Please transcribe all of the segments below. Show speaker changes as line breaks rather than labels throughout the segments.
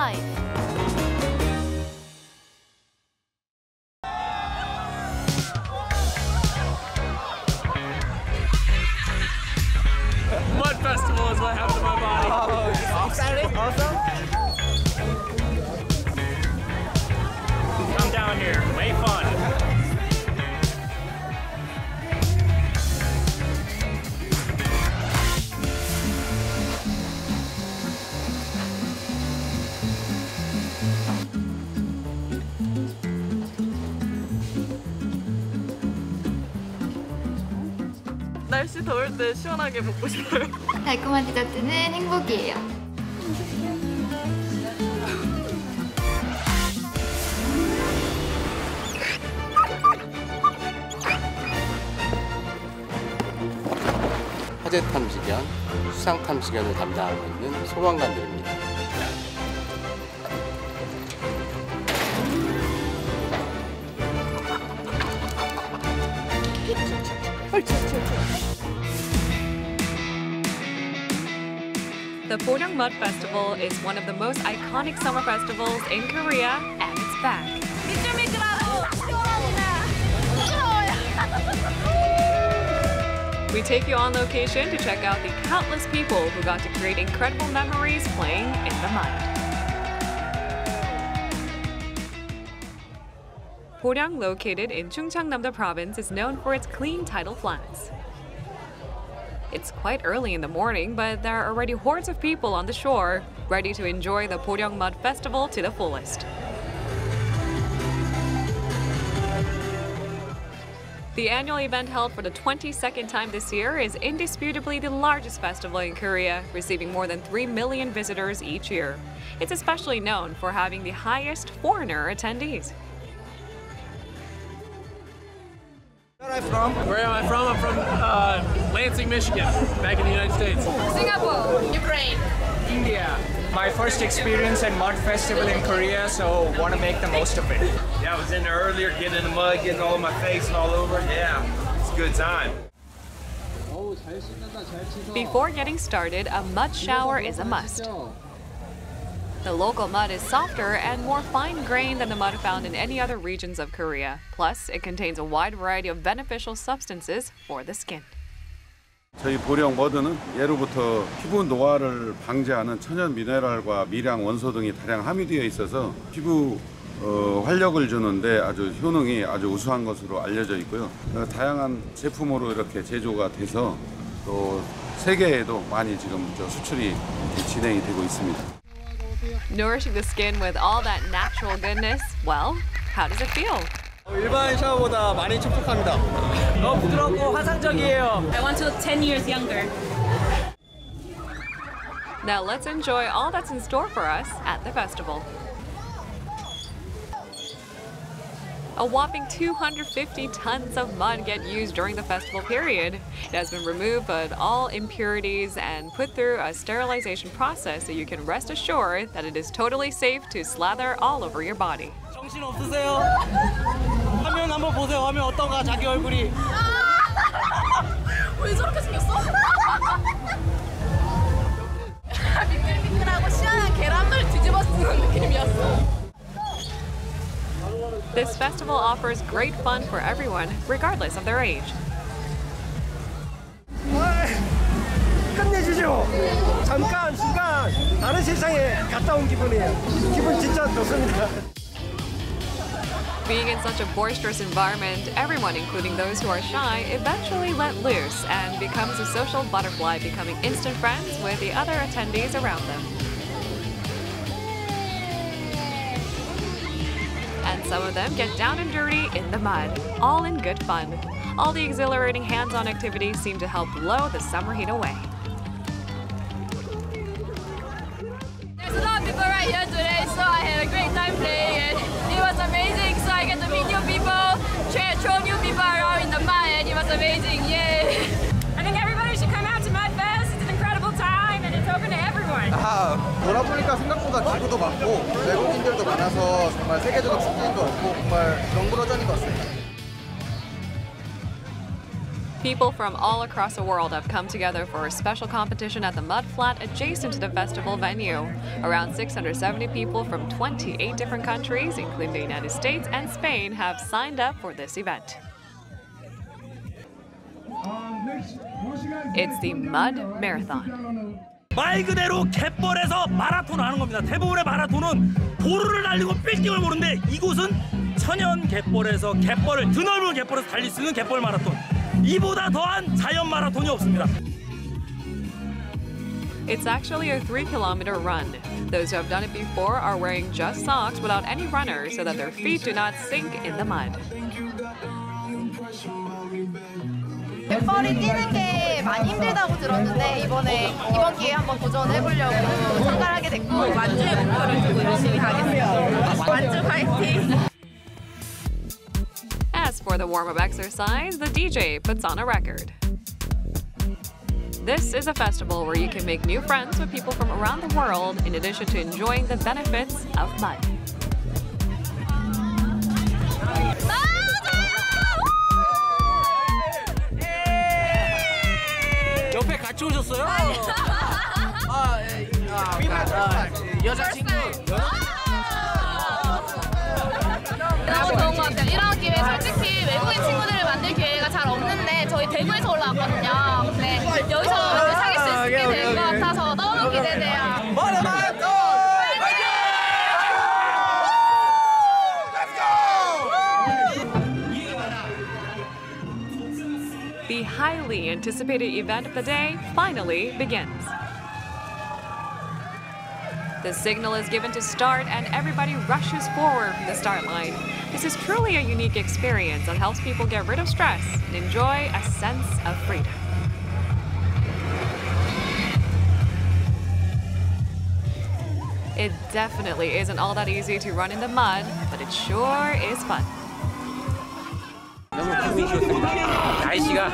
life.
Mud Festival is what happened to my body.
Oh, excited? Awesome?
Come down here, way fun.
날씨 더울 때 시원하게 먹고 싶어요.
달콤한 디저트는 행복이에요.
화재 탐지견, 수상 탐지견을 담당하고 있는 소방관들입니다.
The Boryeong Mud Festival is one of the most iconic summer festivals in Korea, and it's back. We take you on location to check out the countless people who got to create incredible memories playing in the mud. Boryeong, located in Chungcheongnam-do province, is known for its clean tidal flats. It's quite early in the morning, but there are already hordes of people on the shore, ready to enjoy the Boryeong Mud Festival to the fullest. The annual event, held for the 22nd time this year, is indisputably the largest festival in Korea, receiving more than 3 million visitors each year. It's especially known for having the highest foreigner attendees.
Where am I from? I'm from Lansing, Michigan, back in the United States.
Singapore, Ukraine,
India. My first experience at Mud Festival in Korea, so want to make the most of it.
Yeah, I was in there earlier, getting in the mud, getting all in my face and all over. Yeah, it's a good time.
Before getting started, a mud shower is a must. The local mud is softer and more fine-grained than the mud found in any other regions of Korea. Plus, it contains a wide variety of beneficial substances for the skin.
저희 보령 머드는 예로부터 피부 노화를 방지하는 천연 미네랄과 미량 원소 등이 다량 함유되어 있어서 피부 활력을 주는데 아주 효능이 아주 우수한 것으로 알려져 있고요. 다양한 제품으로 이렇게 제조가 돼서 또 세계에도 많이 지금 수출이 진행이 되고 있습니다.
Nourishing the skin with all that natural goodness, well, how does it feel?
일반 샤워보다 많이 촉촉합니다. 너무 부드럽고 환상적이에요.
I want to look 10 years younger.
Now let's enjoy all that's in store for us at the festival. A whopping 250 tons of mud get used during the festival period. It has been removed but all impurities and put through a sterilization process so you can rest assured that it is totally safe to slather all over your body.
정신 없으세요? 화면 한번 보세요. 화면 어떤가 자기 얼굴이.
왜 저렇게 생겼어? 미끌미끌하고 시원한 계란물 뒤집어 쓰는 느낌이었어.
This festival offers great fun for everyone, regardless of their age.
끝내주죠. 잠깐 순간 다른 세상에 갔다 온 기분이에요. 기분 진짜 좋습니다.
Being in such a boisterous environment, everyone, including those who are shy, eventually let loose and becomes a social butterfly, becoming instant friends with the other attendees around them. And some of them get down and dirty in the mud, all in good fun. All the exhilarating hands-on activities seem to help blow the summer heat away.
There's a lot of people right here today, so I had a great time playing it. It was amazing, so I get to meet new people, throw new people around in the mud, and it was amazing, yay! I think everybody should come out to Mud Fest. It's an incredible time, and it's open to everyone.
돌아보니까 생각보다 기구도 많고 외국인들도 많아서 정말 세계적인 축제인 것 같고 정말 명불허전인 것 같습니다.
People from all across the world have come together for a special competition at the mud flat adjacent to the festival venue. Around 670 people from 28 different countries, including the United States and Spain, have signed up for this event. It's the Mud Marathon.
말 그대로 갯벌에서 마라톤을 하는 겁니다. 대부분의 마라톤은 도로를 달리고 빌딩을 모르는데 이곳은 천연 갯벌에서 드넓은 갯벌에서 달릴 수 있는 갯벌 마라톤. 이보다 더한 자연 마라톤이 없습니다.
It's actually a 3-kilometer run. Those who have done it before are wearing just socks without any runners so that their feet do not sink in the mud.
갯벌이 뛰는 게 많이 힘들다고 들었는데 이번 기회에 한번 도전해보려고 참가를 하게 됐고 완주의 목표를 두고 열심히 가겠습니다. 완주 파이팅!
As for the warm-up exercise, the DJ puts on a record. This is a festival where you can make new friends with people from around the world in addition to enjoying the benefits of mud.
옆에 같이 오셨어요? 여자친구.
너무 좋은 것 같아요. 이런 기회 솔직히 외국인 친구들을 만들 기회가 잘 없는데 저희 대구에서 올라왔거든요. 근데 여기서 사귈 수 있게 될 것 같아서 너무 기대돼요.
The highly anticipated event of the day finally begins. The signal is given to start and everybody rushes forward from the start line. This is truly a unique experience that helps people get rid of stress and enjoy a sense of freedom. It definitely isn't all that easy to run in the mud, but it sure is fun.
너무 기분이 좋습니다. 날씨가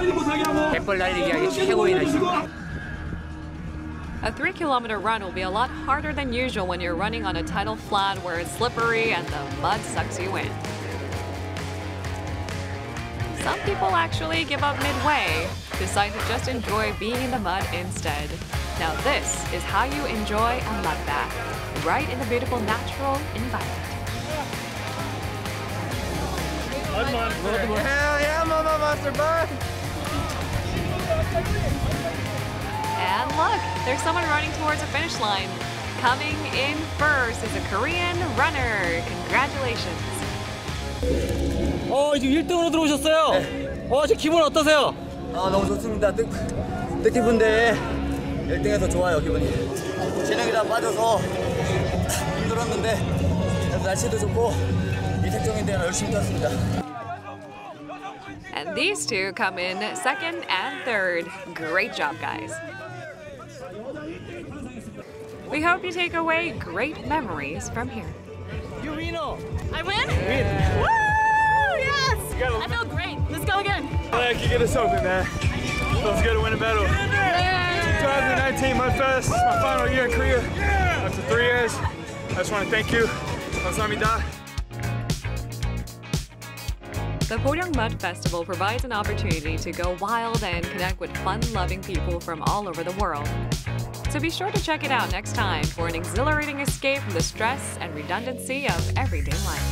갯벌 달리기 하기 최고의 날씨입니다.
A 3-kilometer run will be a lot harder than usual when you're running on a tidal flat where it's slippery and the mud sucks you in. Some people actually give up midway, decide to just enjoy being in the mud instead. Now this is how you enjoy a mud bath, right in the beautiful natural environment.
Hell yeah, Mama Monster Bud!
And look, there's someone running towards the finish line. Coming in first is a Korean runner. Congratulations.
지금 1등으로 들어오셨어요?
네.
지금 기분 어떠세요?
너무 좋습니다. 뜻깊은데 1등해서 좋아요, 기분이. 체력이 다 빠져서 힘들었는데 날씨도 좋고 이색적인데 열심히 뛰었습니다.
And these two come in second and third. Great job, guys. We hope you take away great memories from here.
You win!
I win? Woo! Yes! I feel great. Let's go again.
Glad you get us open, man. Feels good to win a medal. 2019 Mud Fest, my final year in Korea. After 3 years, I just want to thank you. 감사합니다.
The Boryeong Mud Festival provides an opportunity to go wild and connect with fun-loving people from all over the world. So be sure to check it out next time for an exhilarating escape from the stress and redundancy of everyday life.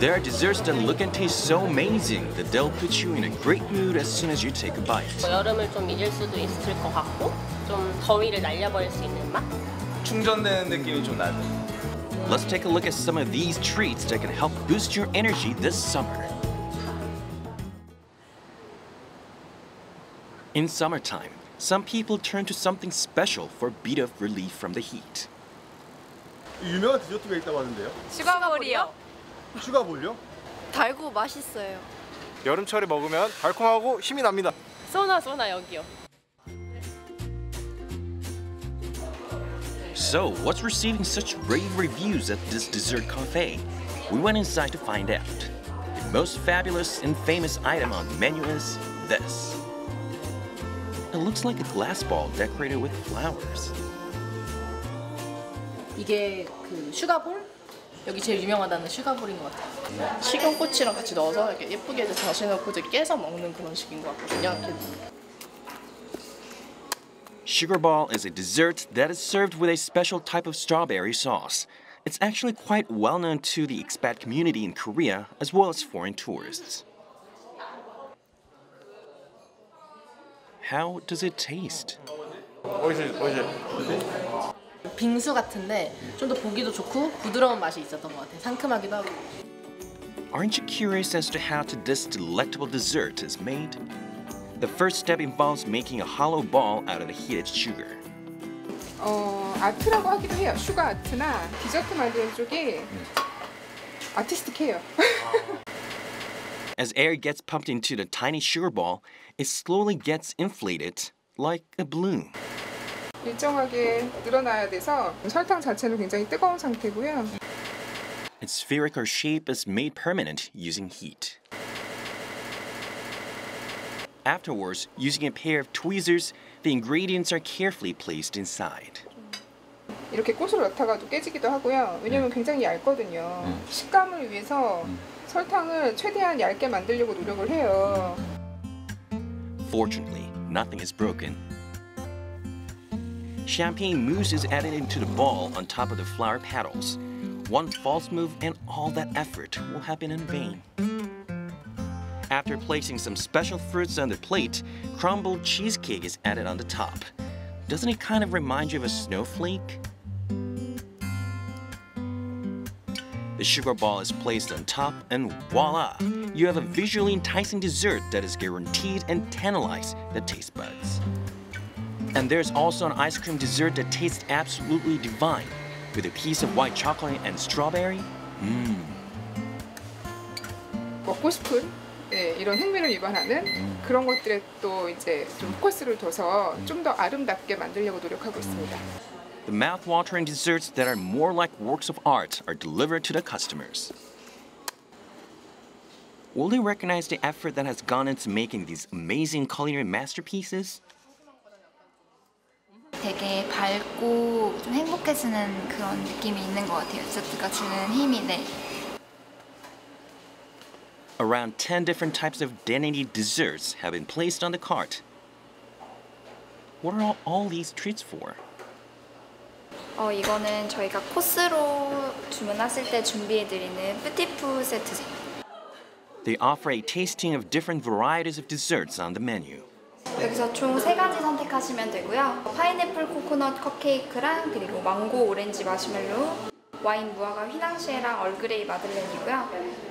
There are desserts that look and taste so amazing that they'll put you in a great mood as soon as you take a bite.
여름을 좀 잊을 수도 있을 것 같고 좀 더위를 날려버릴 수 있는 맛?
충전되는 느낌이 좀 나죠.
Let's take a look at some of these treats that can help boost your energy this summer. In summertime, some people turn to something special for a bit of relief from the heat.
유명한 디저트가 있다고 하는데요?
슈가볼이요.
슈가볼요?
달고 맛있어요.
여름철에 먹으면 달콤하고 힘이 납니다.
쏘나 여기요.
So, what's receiving such rave reviews at this dessert cafe? We went inside to find out. most fabulous and famous item on the menu is this. It looks like a glass ball decorated with flowers.
이게 그 슈가볼? 여기 제일 유명하다는 슈가볼인 것 같아요. 식용꼬치랑 같이 넣어서 이렇게 예쁘게 다져놓고 이제 깨서 먹는 그런 식인 것 같거든요.
Sugar ball is a dessert that is served with a special type of strawberry sauce. It's actually quite well known to the expat community in Korea as well as foreign tourists. How does it taste?
빙수 같은데 좀 더 보기도 좋고 부드러운 맛이 있었던 것 같아요. 상큼하기도 하고.
Aren't you curious as to how this delectable dessert is made? The first step involves making a hollow ball out of the heated sugar.
아트라고 하기도 해요. 슈가 아트나 디저트 만드는 쪽이 아티스틱해요.
As air gets pumped into the tiny sugar ball, it slowly gets inflated like a balloon.
일정하게 늘어나야 돼서 설탕 자체는 굉장히 뜨거운 상태고요.
Its spherical shape is made permanent using heat. Afterwards, using a pair of tweezers, the ingredients are carefully placed inside.
이렇게 꽃을 넣다가도 깨지기도 하고요. 왜냐면 굉장히 얇거든요. 식감을 위해서 설탕을 최대한 얇게 만들려고 노력을 해요.
Fortunately, nothing is broken. Champagne mousse is added into the ball on top of the flower petals. One false move and all that effort will have been in vain. After placing some special fruits on the plate, crumbled cheesecake is added on the top. Doesn't it kind of remind you of a snowflake? The sugar ball is placed on top and voila! You have a visually enticing dessert that is guaranteed and tantalize the taste buds. And there's also an ice cream dessert that tastes absolutely divine, with a piece of white chocolate and strawberry.
먹고 싶은 이런 흥미를 유발하는 그런 것들에 또 이제 좀 포커스를 둬서 좀 더 아름답게 만들려고 노력하고 있습니다.
The mouth-watering desserts that are more like works of art are delivered to the customers. Will they recognize the effort that has gone into making these amazing culinary masterpieces?
되게 밝고 좀 행복해지는 그런 느낌이 있는 것 같아요. 디저트가 주는 힘이.
Around 10 different types of Danny desserts have been placed on the cart. What are all these treats for?
이거는 저희가 코스로 주문하실 때 준비해드리는 뿌티푸 세트.
They offer a tasting of different varieties of desserts on the menu.
여기서 총 3가지 선택하시면 되고요. 파인애플 코코넛 컵케이크랑 그리고 망고 오렌지 마시멜로, 와인 무화과 휘낭시에랑 얼그레이 마들렌이고요.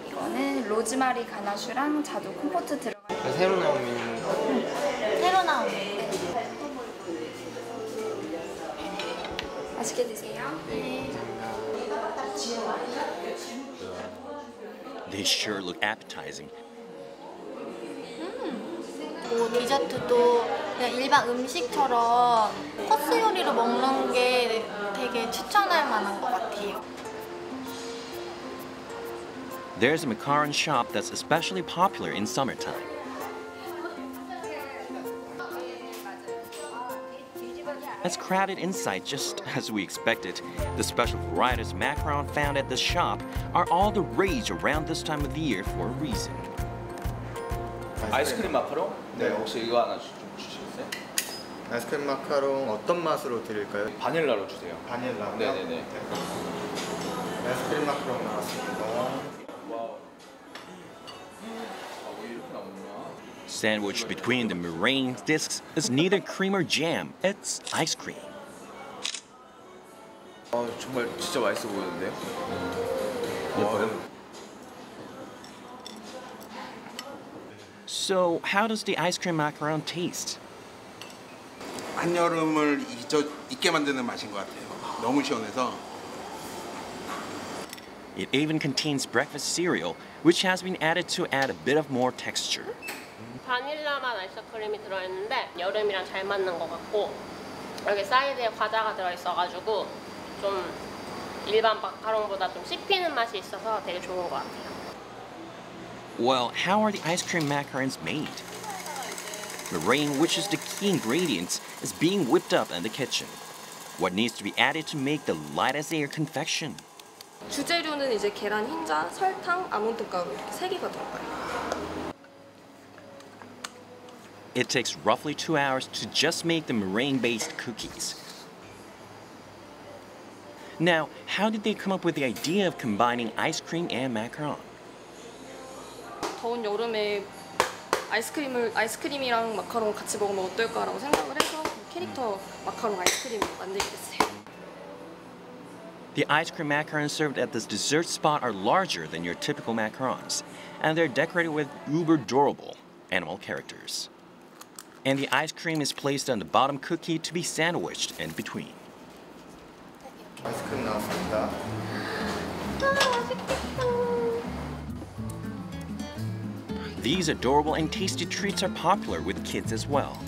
이거는 로즈마리 가나슈랑 자두 콤포트 들어간.
새로 나온 메뉴.
새로 나온 메뉴. 맛있게 드세요. 네.
They sure look appetizing.
디저트도 그냥 일반 음식처럼 코스 요리로 먹는 게 되게 추천할 만한 것 같아요.
There's a macaron shop that's especially popular in summertime. As crowded inside just as we expected, the special varieties macaron found at this shop are all the rage around this time of the year for a reason.
아이스크림 마카롱? 네, 혹시 이거 하나 좀 주시겠어요?
아이스크림 마카롱 어떤 맛으로 드릴까요?
바닐라로 주세요.
바닐라요?
네네네.
아이스크림 마카롱 나왔습니다.
Sandwiched between the meringue discs is neither cream or jam, it's ice cream.
정말 진짜 맛있어 보이는데요?
So, how does the ice cream macaron taste?
한여름을 잊게 만드는 맛인 것 같아요. 너무 시원해서.
It even contains breakfast cereal, which has been added to add a bit of more texture.
바닐라맛 아이스크림이 들어있는데 여름이랑 잘 맞는 것 같고 여기 사이드에 과자가 들어있어가지고 좀 일반 마카롱보다 좀 씹히는 맛이 있어서 되게 좋은 것 같아요.
Well, how are the ice cream macarons made? Meringue, which is the key ingredient, is being whipped up in the kitchen. What needs to be added to make the light as air confection?
주재료는 이제 계란 흰자, 설탕, 아몬드 가루 이렇게 3개가 들어가요.
It takes roughly 2 hours to just make the meringue-based cookies. Now, how did they come up with the idea of combining ice cream and macaron?
더운 여름에 아이스크림이랑 마카롱 같이 먹으면 어떨까라고 생각을 해서 캐릭터 마카롱 아이스크림 만들게 됐어요.
The ice cream macarons served at this dessert spot are larger than your typical macarons, and they're decorated with uber adorable animal characters. And the ice cream is placed on the bottom cookie to be sandwiched in between.
아이스크림 나왔습니다.
These adorable and tasty treats are popular with kids as well.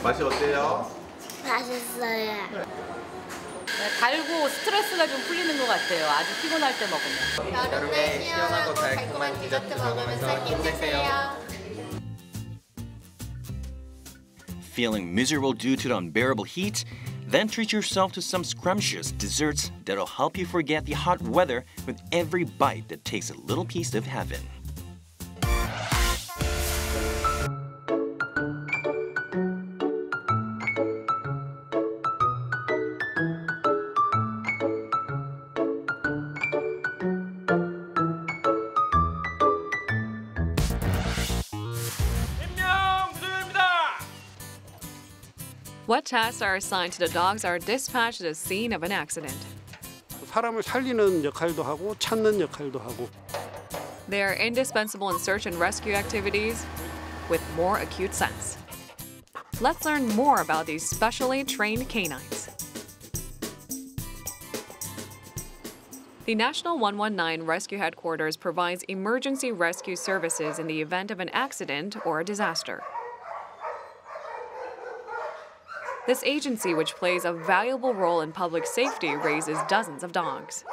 맛이 어때요?
맛있어요.
달고 스트레스가 좀 풀리는 것 같아요. 아주 피곤할 때 먹으면.
여름에 시원하고 달콤한 디저트 먹으면서 힘내세요.
Feeling miserable due to the unbearable heat? Then treat yourself to some scrumptious desserts that'll help you forget the hot weather with every bite that takes a little piece of heaven.
What tasks are assigned to the dogs are dispatched to the scene of an accident.
사람을 살리는 역할도 하고 찾는 역할도 하고.
They are indispensable in search and rescue activities with more acute sense. Let's learn more about these specially trained canines. The National 119 Rescue Headquarters provides emergency rescue services in the event of an accident or a disaster. This agency, which plays a valuable role in public safety, raises dozens of dogs.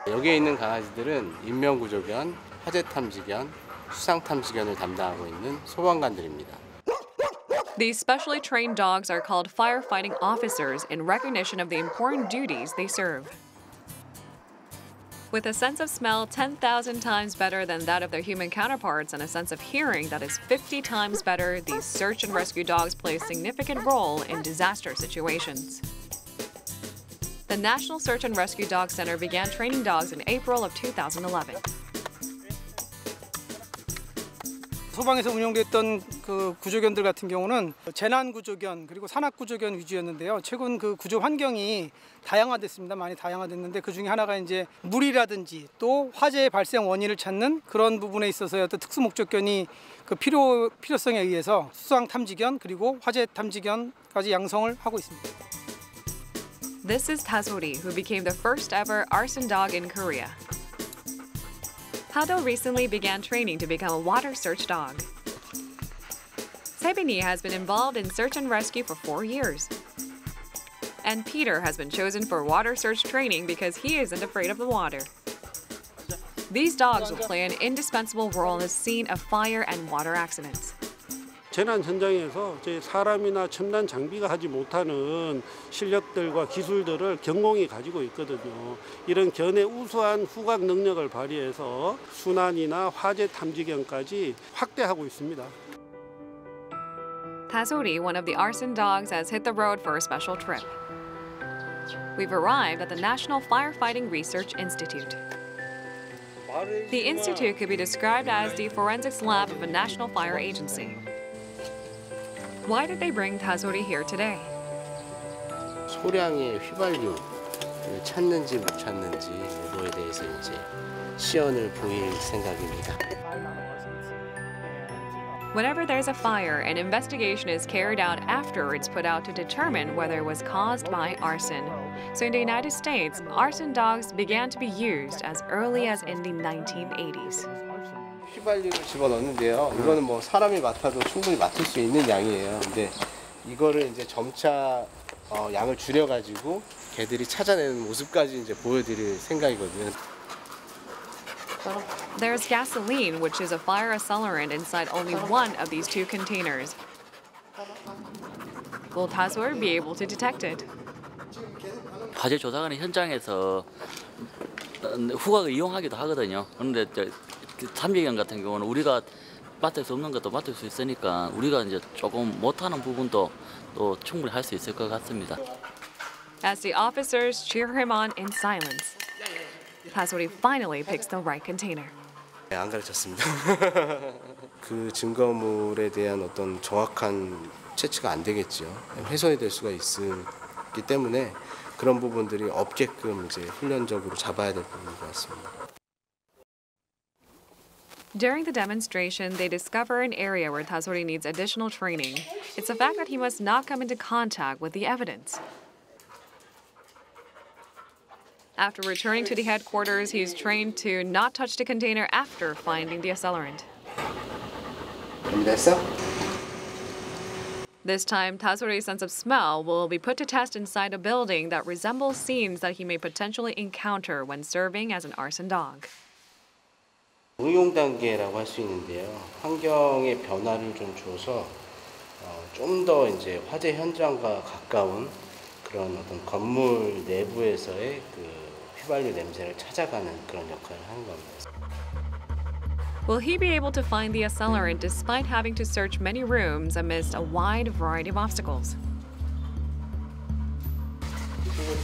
여기에 있는 강아지들은 인명구조견, 화재탐지견, 수상탐지견을 담당하고 있는 소방관들입니다.
These specially trained dogs are called firefighting officers in recognition of the important duties they serve. With a sense of smell 10,000 times better than that of their human counterparts and a sense of hearing that is 50 times better, these search and rescue dogs play a significant role in disaster situations. The National Search and Rescue Dog Center began training dogs in April of 2011.
소방에서 운영됐던 그 구조견들 같은 경우는 재난 구조견 그리고 산악 구조견 위주였는데요. 최근 그 구조 환경이 다양화됐습니다. 많이 다양화됐는데 그 중에 하나가 이제 물이라든지 또 화재 발생 원인을 찾는 그런 부분에 있어서 어떤 특수 목적견이 그 필요성에 의해서 수상 탐지견 그리고 화재 탐지견까지 양성을 하고 있습니다.
This is Tasori, who became the first ever arson dog in Korea. Hado recently began training to become a water search dog. Sebini has been involved in search and rescue for 4 years. And Peter has been chosen for water search training because he isn't afraid of the water. These dogs will play an indispensable role in the scene of fire and water accidents.
재난 현장에서 저희 사람이나 첨단 장비가 하지 못하는 실력들과 기술들을 경공이 가지고 있거든요. 이런 견의 우수한 후각 능력을 발휘해서 순환이나 화재 탐지견까지 확대하고 있습니다.
Tasori, one of the arson dogs, has hit the road for a special trip. We've arrived at the National Firefighting Research Institute. The institute could be described as the forensics lab of a national fire agency. Why did they bring Tasori here today?
소량의 휘발유 찾는지 못 찾는지 이거에 대해서 이제 시연을 보일 생각입니다.
Whenever there's a fire, an investigation is carried out after it's put out to determine whether it was caused by arson. So in the United States, arson dogs began to be used as early as in the 1980s.
휘발유를 집어넣는데요. 이거는 뭐 사람이 맡아도 충분히 맡을 수 있는 양이에요. 근데 이거를 이제 점차 양을 줄여가지고 개들이 찾아내는 모습까지 이제 보여드릴 생각이거든요.
There's gasoline, which is a fire accelerant inside only one of these two containers. Will Tazor be able to detect it?
화재 조사하는 현장에서 후각을 이용하기도 하거든요. 그런데 탐지견 같은 경우는 우리가 맡을 수 없는 것도 맡을 수 있으니까 우리가 이제 조금 못하는 부분도 또 충분히 할 수 있을 것 같습니다.
As the officers cheer him on in silence, Tazori finally picks the right container.
네, 안 가르쳤습니다. 그 증거물에 대한 어떤 정확한 채취가 안 되겠죠. 훼손이 될 수가 있기 때문에 그런 부분들이 없게끔 이제 훈련적으로 잡아야 될 부분인 것 같습니다.
During the demonstration, they discover an area where Tazori needs additional training. It's the fact that he must not come into contact with the evidence. After returning to the headquarters, he's trained to not touch the container after finding the accelerant. This time, Tazori's sense of smell will be put to test inside a building that resembles scenes that he may potentially encounter when serving as an arson dog.
응용 단계라고 할 수 있는데요. 환경의 변화를 좀 줘서 좀 더 이제 화재 현장과 가까운 그런 어떤 건물 내부에서의 그 휘발유 냄새를 찾아가는 그런 역할을 하는 겁니다.
Will he be able to find the accelerant despite having to search many rooms amidst a wide variety of obstacles?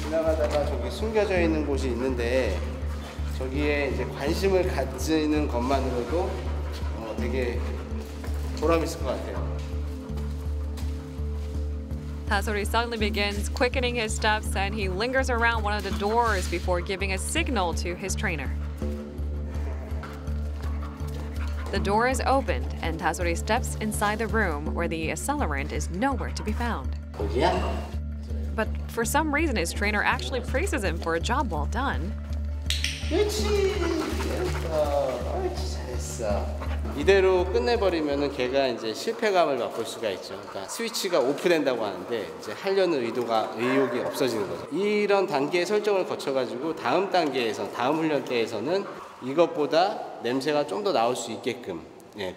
지나가다가 저기 숨겨져 있는 곳이 있는데 저기에 이제 관심을 가지는 것만으로도 되게 보람 있을 것 같아요.
Tazori suddenly begins quickening his steps and he lingers around one of the doors before giving a signal to his trainer. The door is opened and Tazori steps inside the room where the accelerant is nowhere to be found. But for some reason, his trainer actually praises him for a job well done.
그렇지. 잘했어. 이대로 끝내버리면은 걔가 이제 실패감을 맛볼 수가 있죠. 그러니까 스위치가 오프된다고 하는데 이제 하려는 의욕이 없어지는 거죠. 이런 단계의 설정을 거쳐가지고 다음 단계에서 다음 훈련 때에서는 이것보다 냄새가 좀 더 나올 수 있게끔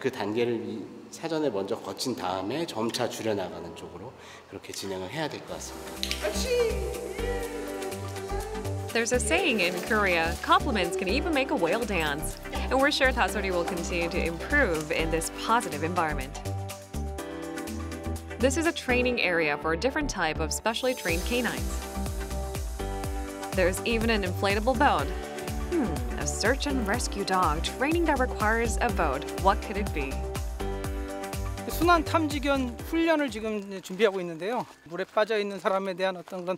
그 단계를 사전에 먼저 거친 다음에 점차 줄여나가는 쪽으로 그렇게 진행을 해야 될 것 같습니다.
There's a saying in Korea, compliments can even make a whale dance. And we're sure Tazori will continue to improve in this positive environment. This is a training area for a different type of specially trained canines. There's even an inflatable boat. A search and rescue dog training that requires a boat. What could it be?
순환 탐지견 훈련을 지금 준비하고 있는데요. 물에 빠져 있는 사람에 대한 어떤 그런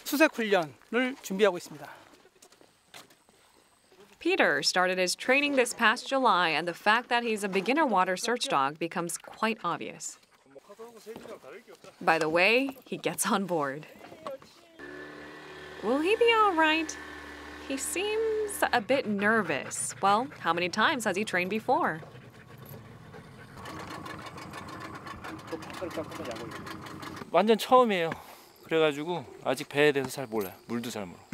수색 훈련을 준비하고 있습니다.
Peter started his training this past July, and the fact that he's a beginner water search dog becomes quite obvious. By the way, he gets on board. Will he be all right? He seems a bit nervous. Well, how many times has he trained before?
완전 처음이에요. 그래가지고 아직 배에 대해서 잘 몰라요. 물도 잘 모르고.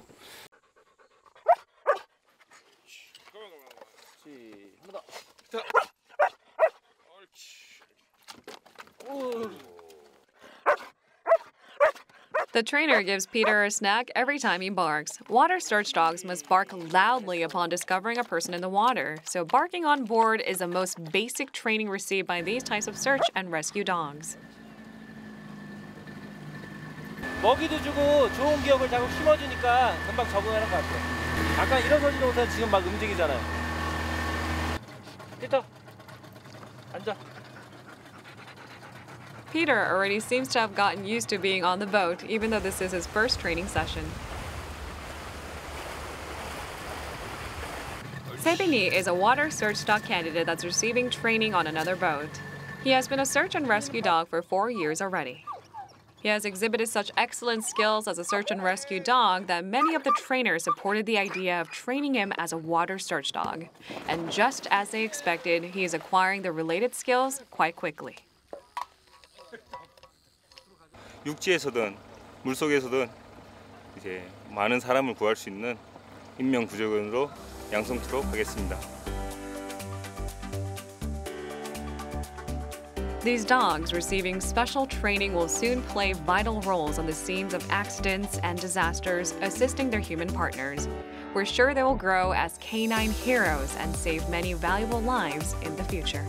The trainer gives Peter a snack every time he barks. Water search dogs must bark loudly upon discovering a person in the water, so barking on board is the most basic training received by these types of search and rescue dogs.
먹이도 주고 좋은 기억을 자꾸 심어주니까 금방 적응하는 것 같아요. 아까 일어서지도 못해서 지금 막 움직이잖아요. 피터, 앉아.
Peter already seems to have gotten used to being on the boat, even though this is his first training session. Sebini is a water search dog candidate that's receiving training on another boat. He has been a search and rescue dog for 4 years already. He has exhibited such excellent skills as a search and rescue dog that many of the trainers supported the idea of training him as a water search dog. And just as they expected, he is acquiring the related skills quite quickly.
육지에서든
물속에서든 이제 많은 사람을 구할 수 있는 인명 구조견으로 양성토록 하겠습니다.
These dogs receiving special training will soon play vital roles on the scenes of accidents and disasters, assisting their human partners. We're sure they will grow as canine heroes and save many valuable lives in the future.